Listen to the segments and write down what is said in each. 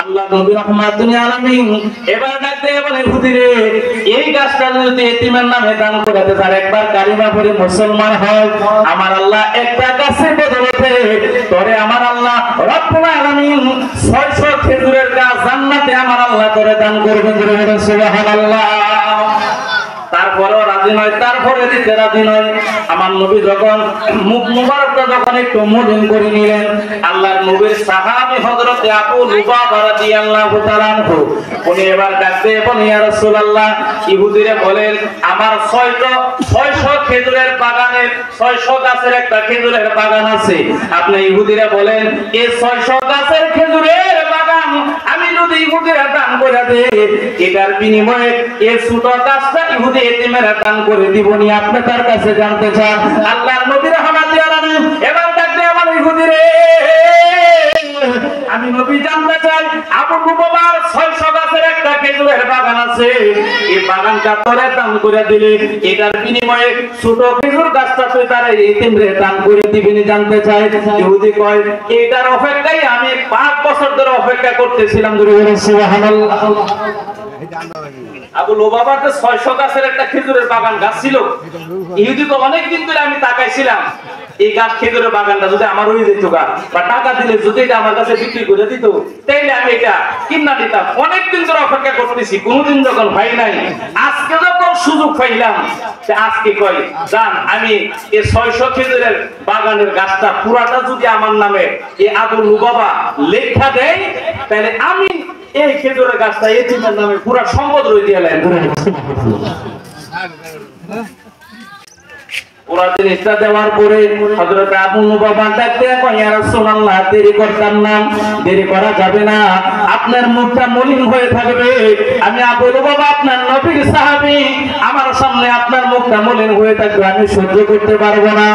আল্লাহ নবী রাহমাতুল আলামিন এবার ডাকতে বলে হুজুরে এই গাছটা যদি এতিমের নামে দান করাতে তার একবার কালিমা পড়ে মুসলমান হয় আমার আল্লাহ একটা গাছের বদলে তোরে আমার আল্লাহ রব্বুল আলামিন 600 খেজুরের গাছ জান্নাতে আমার আল্লাহ করে দান করবেন সুবহানাল্লাহ। তারপরেও রাজি নয়, তারপরে দিতে রাজি নয়। আমার নবী যখন মুখ মুবারকটা যখন একটু মলিন করে নিলেন আল্লাহর নবীর সাহাবী হযরত আবু লুবাবা রাদিয়াল্লাহু তাআলা আনহু উনি এবার ডাকতে বলেন ইয়া রাসূলুল্লাহ ইহুদিরে বলেন আমার 600 খেজুরের বাগানের 600 গাছের একটা খেজুরের বাগান আছে আপনি ইহুদিরে বলেন এই 600 গাছের খেজুরের বাগান আমি যদি ইহুদিরা দান করে দেই এটার বিনিময়ে এই ছোট গাছটা ইহুদি এতিমেরা দান করে দিবনি আপনি তার কাছে জানতে চান আল্লাহর নবী রাহমাতুল আলামিন এবার ডাকতে আমার ইহুদিরে আমি নবী জানতে চাই আবু লুবাবার 600 গাছের একটা খেজুরের বাগান আছে এই বাগানটা তোরে দান করে দিলে এটার বিনিময়ে ছোট খেজুর গাছটা তুই তার এতিমরে দান করে দিবিনি জানতে চাই ইহুদি কয় এটার অপেক্ষায় আমি 5 বছর ধরে অপেক্ষা করতেছিলাম সুবহানাল্লাহ। আবু লুবাবার 600 গাছের একটা খেজুরের বাগান গাছ ছিল ইহুদি তো অনেক দিন ধরে আমি তাকাইছিলাম এই গাছ খেজুরের বাগানটা যদি আমার হয়ে যেত বা টাকা দিলে যদি এটা আমার কাছে বিক্রি করে দিত তাইলে আমি এটা কিনা দিতাম অনেকদিন ধরে অপেক্ষা করতেছি কোনোদিন যখন হয় নাই আজকে যখন সুযোগ পাইলাম আজকে কই জান আমি এই 600 খেজুরের বাগানের গাছটা পুরাটা যদি আমার নামে এই আবু লুবাবা লেখা দেয় তাহলে আমি এই খেজুরের গাছটা এতিমের নামে পুরা সম্পদ রয়ে দিলাম পুরা জিনিসটা দেওয়ার পরে হযরত আবু লুবাবা ডাকতে কয় ইয়া রাসূলুল্লাহ দেরি করতাম না দেরি করা যাবে না আপনার মুখটা মলিন হয়ে থাকবে আমি আবু লুবাবা আপনার নবীর সাহাবী আমার সামনে আপনার মুখটা মলিন হয়ে থাকবে আমি সহ্য করতে পারবো না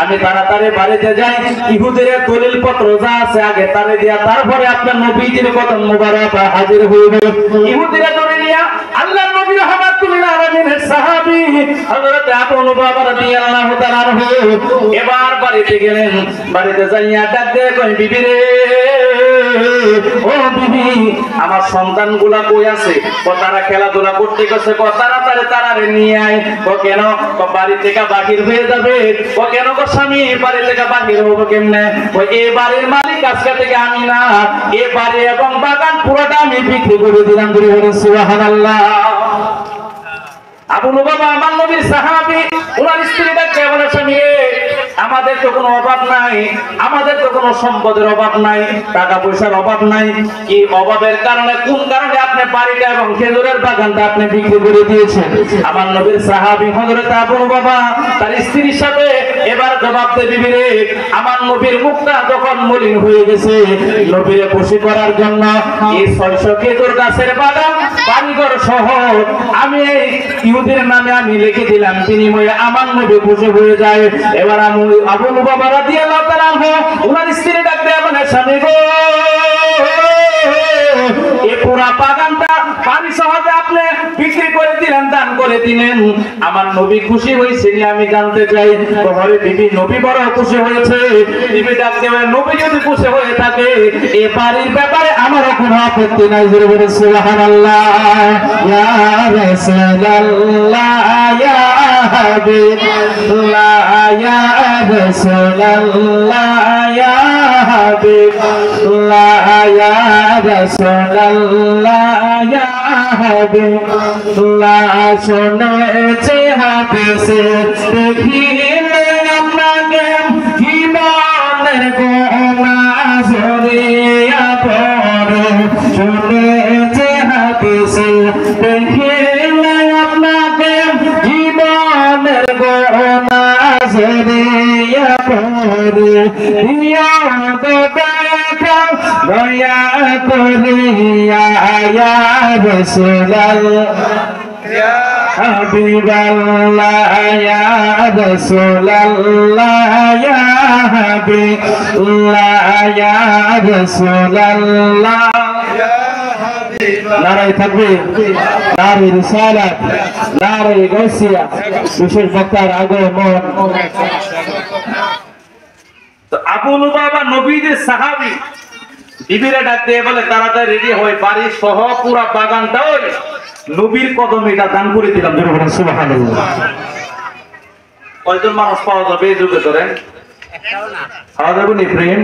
আমি তাড়াতাড়ি বাড়িতে যাই ইহুদের দলিল পত্র যা আছে আগে তারে দিয়া তারপরে আপনার নবীজির কদম মোবারক হাজির হইবে ইহুদিরা ধরে নিয়া আল্লাহর নবী রাহমাতুল আলামিনের সাহাবী হযরত আবু লুবাবা রাদিয়াল্লাহু তাআলা এবার বাড়িতে গেলেন বাড়িতে যাইয়া ডাকতে কই বিবি রে ও বিবি আমার সন্তানগুলা কই আছে তারা খেলাধুলা করতে গেছে তাড়াতাড়ি তারারে নিয়ে আয় কেন বাড়ি থেকে বাহির হয়ে যাবে কেন গো স্বামী বাড়ি থেকে বাহির হবো কেমনে এই বাড়ির মালিক আজকে থেকে আমি না এই বাড়ি এবং বাগান পুরোটা আমি বিক্রি করে দিলাম সুবহানাল্লাহ। আবু লুবাবা আমার নবীর সাহাবী ওনার স্ত্রীটা কেমন স্বামী আমাদের তো কোনো অভাব নাই আমাদের তো কোনো সম্পদের অভাব নাই টাকা পয়সার অভাব নাই কি অভাবের কারণে কোন কারণে আপনি বাড়িটা এবং খেজুরের বাগানটা আপনি বিক্রি করে দিয়েছেন আমার নবীর সাহাবী হযরত আবু লুবাবা তার স্ত্রীর সাথে এবার জবাব দিবি রে আমার নবীর মুখটা যখন মলিন হয়ে গেছে নবীরে খুশি করার জন্য এই 600 খেজুর গাছের বাগান বাড়িঘর সহ আমি ইহুদির নামে আমি লিখে দিলাম বিনিময়ে আমার নবী খুশি হয়ে যায় এবার আমি আবু লুবাবা রাদিয়াল্লাহু তাআলা ওনার স্ত্রী ডাকতে বলে স্বামী গো এই পুরা বাগানটা পানি সহজে আপনি বিক্রি করে দিলেন দান করে দিলেন আমার নবী খুশি হয়েছে আমি জানতে চাই ঘরে বিবি নবী বড় খুশি হয়েছে বিবি ডাকতে বলে নবী যদি খুশি হয়ে থাকে এই বাড়ির ব্যাপারে আমার কোনো আপত্তি নাই জোরে বলে সুবহানাল্লাহ ইয়া রাসূলুল্লাহ ইয়া হাবিবাল্লাহ ইয়া রাসূলুল্লাহ ইয়া হাবিবাল্লাহ ইয়া রাসূলুল্লাহ ইয়া হাবিবাল্লাহ শুনেছি হাদিসে দেখিলে আপনাকে জীবনের গোনা ঝরিয়া পড়ে শুনেছি হাদিসে দেখিলে আপনাকে জীবনের গোনা ঝরিয়া পড়ে দয়া করিয়া ইয়া রাসূলুল্লাহ ইয়া হাবিবাল্লাহ ইয়া রাসূলুল্লাহ ইয়া হাবিবাল্লাহ ইয়া রাসূলুল্লাহ ইয়া হাবিবাল্লাহ নারায়ে তাকবীর নারায়ে রিসালাত নারায়ে গাউসিয়া বিশেষ বক্তার আগমন তো আবু লুবাবা নবীর সাহাবী বিবিরা ডাক দিয়ে বলে তাড়াতাড়ি রেডি হয়ে বাড়ি সহ পুরা বাগানটা ওই নবীর কদমে এটা দান করে দিলাম। সুবহানাল্লাহ। কয়জন মানুষ পাওয়া যাবে এই যুগে ধরেন? পাওয়া যাবে নি প্রেম?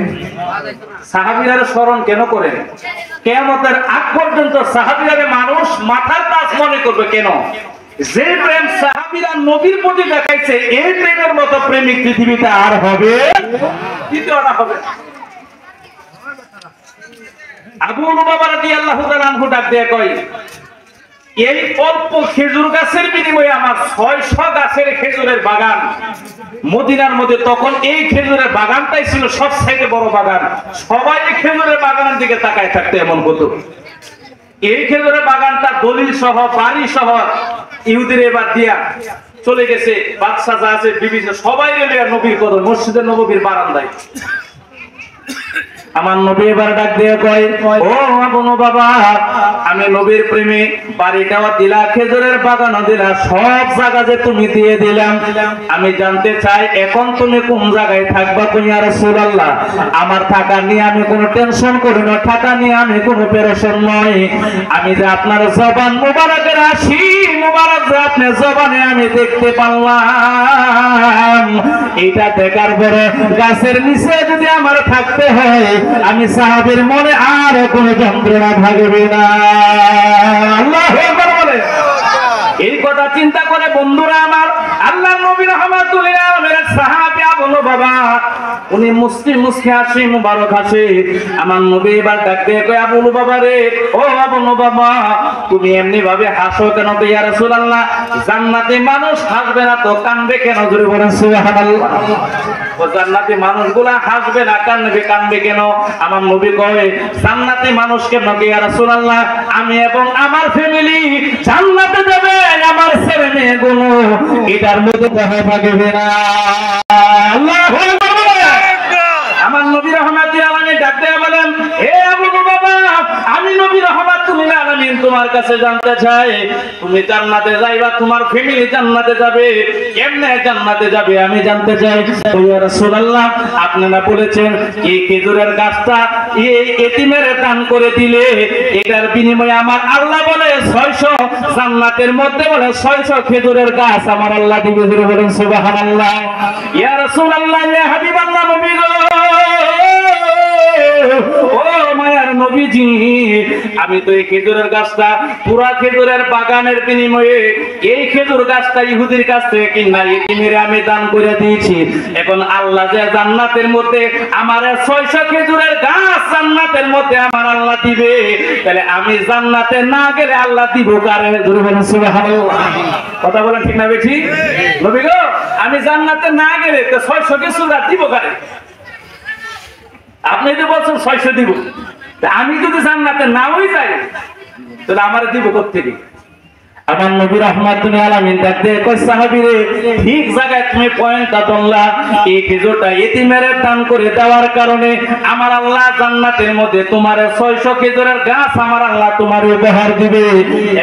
সাহাবীরা স্মরণ কেন করেন? কিয়ামতের আগ পর্যন্ত সাহাবীরা মানুষ মাথার তাজ মনে করবে কেন? যে প্রেম সাহাবীরা নবীর প্রতি দেখাইছে এই প্রেমের মতো প্রেমিক পৃথিবীতে আর হবে দ্বিতীয়টা হবে। আবু লুবাবা রাদিয়াল্লাহু তাআলা আনহু ডাক দিয়ে কয়, এই অল্প খেজুর গাছের বিনিময়ে আমার 600 গাছের খেজুরের বাগান মদিনার মধ্যে। তখন এই খেজুরের বাগানটাই ছিল সবচেয়ে বড় বাগান। সবাই এই খেজুরের বাগানের দিকে তাকায় থাকতো এমন হতো। এই খেজুরের বাগানটা দলিল সহ বাড়ি সহ ইহুদির এবার দিয়া চলে গেছে। বাদশা যা আছে বিবিধ সবাই মিলে নবীর কদম মসজিদের নববীর বারান্দায়। আমার নবী এবার ডাক দিয়ে কয়, ও আবু বাবা, আমি নবীর প্রেমে বাড়িটাও দিলা, খেজুরের বাগানও দিলা, সব জায়গা যে তুমি দিয়ে দিলাম। আমি জানতে চাই এখন তুমি কোন জায়গায় থাকবা? কই ইয়া রাসূলুল্লাহ, আমার থাকা নিয়ে আমি কোনো টেনশন করি না, থাকা নিয়ে আমি কোনো পেরেশান নই। আমি যে আপনার জবান মুবারকের হাসি মুবারক যে আপনার জবানে আমি দেখতে পারলাম, এটা দেখার পরে গাছের নিচে যদি আমার থাকতে হয় আমি সাহাবীর মনে আর কোনো যন্ত্রণা থাকবে না। আল্লাহু আকবার বলে। এই কথা চিন্তা করে বন্ধুরা আমার, আল্লাহর নবী রাহমাতুল লিল আলামিন সাহাবী আবু লুবাবা উনি মুসকি হাসি মুবারক হাসি। আমার নবী এবার ডাক দিয়ে কয়, আবু লুবাবা রে, ও আবু লুবাবা, তুমি এমনি ভাবে হাসো কেন? তো ইয়া রাসূলুল্লাহ, জান্নাতে মানুষ হাসবে না তো কাঁদবে কেন? জোরে বলেন সুবহানাল্লাহ। ও জান্নাতি মানুষগুলা হাসবে না কাঁদবে কেন? আমার নবী কয়, জান্নাতি মানুষ কেন? ইয়া রাসূলুল্লাহ, আমি এবং আমার ফ্যামিলি জান্নাতে যাবে, আমার ছেলে মেয়েগুলো এটার মধ্যে ভয় পাবে না। আল্লাহু আকবার। আমার নবী রাহমাতুল আলামিন ডাক দিয়ে বলেন, হে আবু লুবাবা, আমি নবী রাহমাতুল আলামিন তোমার কাছে জানতে চাই, তুমি জান্নাতে যাইবা, তোমার ফ্যামিলি জান্নাতে যাবে, কেমনে জান্নাতে যাবে আমি জানতে চাই। ইয়া রাসূলুল্লাহ, আপনারা বলেছেন এই খেজুরের গাছটা এই এতিমের দান করে দিলে এটার বিনিময়ে আমার আল্লাহ বলে 600 জান্নাতের মধ্যে বলে 600 খেজুরের গাছ আমার আল্লাহ দিবে। বলেন সুবহানাল্লাহ। ইয়া রাসূলুল্লাহ, ইয়া হাবিবাল্লাহ, নবী গো, ও মায়ার নবীজি, আমি তো এই খেজুরের গাছটা পুরা খেজুরের বাগানের বিনিময়ে এই খেজুর গাছটা ইহুদির কাছ থেকে কিনা এতিমের আমি দান করে দিয়েছি। এখন আল্লাহ যে জান্নাতের মধ্যে আমার 600 খেজুরের গাছ জান্নাতের মধ্যে আমার আল্লাহ দিবে, তাহলে আমি জান্নাতে না গেলে আল্লাহ দিব কারে? জোরে বলেন সুবহানাল্লাহ। কথা বলেন ঠিক না বেঠি? নবী গো, আমি জান্নাতে না গেলে তো 600 খেজুর গাছ দিব কারে? আপনি তো বলছেন 600 দিব, আমি যদি জান্নাতে নাও যাই তাহলে আমার দিব কোত্থেকে? আমার নবী রাহমাতুল লিল আলামিন দেখতে কই, সাহাবীরে ঠিক জায়গায় তুমি পয়েন্টটা ধরলা। এই খেজুরটা এতিমের দান করে দেওয়ার কারণে আমার আল্লাহ জান্নাতের মধ্যে তোমার 600 খেজুরের গাছ আমার আল্লাহ তোমার উপহার দিবে।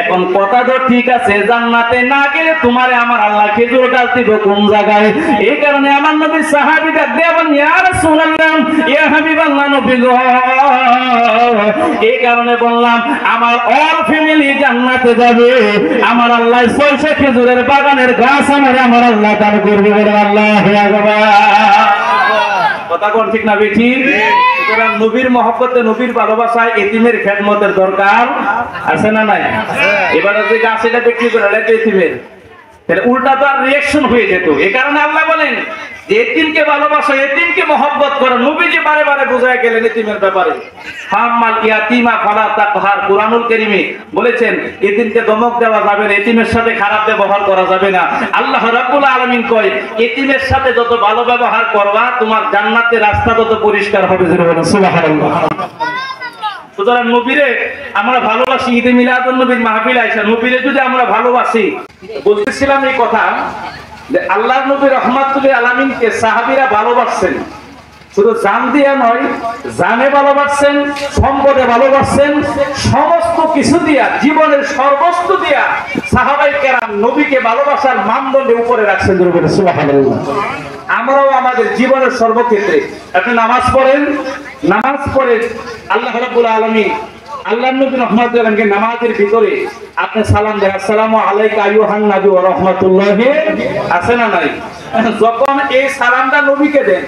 এখন কথা তো ঠিক আছে, জান্নাতে না গেলে তোমারে আমার আল্লাহ খেজুর গাছ দিব কোন জায়গায়? এই কারণে আমার নবী সাহাবীরা দেবেন, ইয়া রাসূলুল্লাহ, ইয়া হাবিবাল্লাহ, নবী গো, এই কারণে বললাম আমার অল ফ্যামিলি জান্নাতে যাবে, আমার আল্লাহ 600 খেজুরের বাগানের গাছ আমার আল্লাহ দান করবে। আল্লাহু আকবার। কথা কোন ঠিক না বেঠি? সুতরাং নবীর মহব্বতে, নবীর ভালোবাসায় এতিমের খেদমতের দরকার আছে না নাই? এবার যদি গাছটা বিক্রি করে লাগে এতিমের, তাহলে উল্টা তো আর রিঅ্যাকশন হয়ে যেত। এই কারণে আল্লাহ বলেন যে এতিমকে ভালোবাসা, এতিমকে মহব্বত করো। নবীজি বারে বারে বোঝায় গেলেন এতিমের ব্যাপারে। ফাম্মাল ইয়াতিমা ফালা তাকহার, কুরআনুল কারীমে বলেছেন এতিমকে ধমক দেওয়া যাবে না, এতিমের সাথে খারাপ ব্যবহার করা যাবে না। আল্লাহ রাব্বুল আলামিন কয়, এতিমের সাথে যত ভালো ব্যবহার করবা তোমার জান্নাতের রাস্তা তত পরিষ্কার হবে। সুবহানাল্লাহ। সুতরাং নবীরে আমরা ভালোবাসি। ঈদে মিলাদুন নবীর মাহফিল আইসা নবীরে যদি আমরা ভালোবাসি, বলতেছিলাম এই কথা যে আল্লাহর নবী রাহমাতুল লিল আলামিনকে সাহাবীরা ভালোবাসছেন। শুধু জান দিয়া নয়, জানে ভালোবাসছেন, সম্পদে ভালোবাসছেন, সমস্ত কিছু দিয়া, জীবনের সর্বস্ব দিয়া সাহাবায়ে কেরাম নবীকে ভালোবাসার মানদণ্ডে উপরে রাখছেন। সুবহানাল্লাহ। আমরাও আমাদের জীবনের সর্বক্ষেত্রে, আপনি নামাজ পড়েন, নামাজ পড়ে আল্লাহ রাব্বুল আলামিন আল্লাহর নবী রাহমাতুল্লাহ আলাইহি নামাজের ভিতরে আপনি সালাম দেন, আসসালামু আলাইকা আইয়ুহান নবী ওয়া রাহমাতুল্লাহি, আছে না নাই? যখন এই সালামটা নবীকে দেন,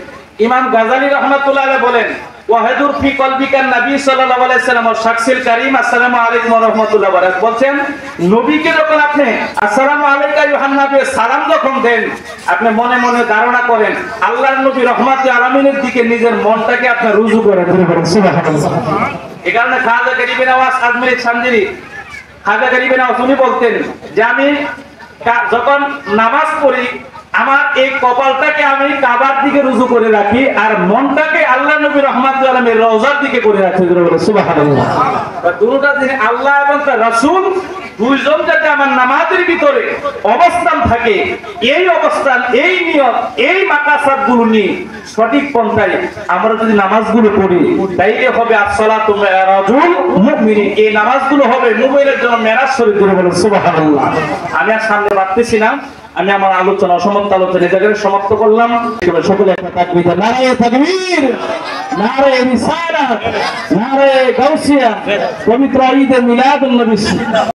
ইমাম গাজালি রাহমাতুল্লাহ আলাইহি বলেন ওয়াহাদুর ফি কলবিকান নবী সাল্লাল্লাহু আলাইহি ওয়াসাল্লাম ওয়া শাকসিল কারীম আসসালামু আলাইকুম ওয়া রাহমাতুল্লাহি ওয়া বারাকাতুহু বলছেন, নবীকে যখন আপনি আসসালামু আলাইকা আইয়ুহান নবী সালাম যখন দেন, আপনি মনে মনে ধারণা করেন আল্লাহর নবী রাহমাতুল আলামিনের দিকে নিজের মনটাকে আপনি রুজু করে ধরে। সুবহানাল্লাহ। এই কারণে খাজা গরিব নওয়াজ আজমিরি চান্দিরি, খাজা গরিব নওয়াজ উনি বলতেন যে আমি যখন নামাজ পড়ি আমার এই কপালটাকে আমি কাবার দিকে রুজু করে রাখি আর মনটাকে আল্লাহ নবী রাহমাতুল আলামিনের রওজার দিকে করে রাখি। সুবহানাল্লাহ। দুটোটা দিনে আল্লাহ এবং তার রাসূল দুইজন যাতে আমার নামাজের ভিতরে অবস্থান থাকে, এই অবস্থান, এই নিয়ত, এই মাকাসাদগুলো নিয়ে সঠিক পন্থায় আমরা যদি নামাজগুলো পড়ি, তাইলে হবে আসসালাতু মিরাজুল মুমিনিন। এই নামাজগুলো হবে মুমিনের জন্য মেরাজ শরীফ। সুবহানাল্লাহ। আমি আর সামনে বাড়তেছি না, আমি আমার আলোচনা সমাপ্ত আলোচনা জায়গায় সমাপ্ত করলাম। সকলে একটা তাকবীর, নারায়ে তাকবীর, নারায়ে রিসালাত, নারায়ে গাউসিয়া, পবিত্র ঈদে মিলাদুন নবী।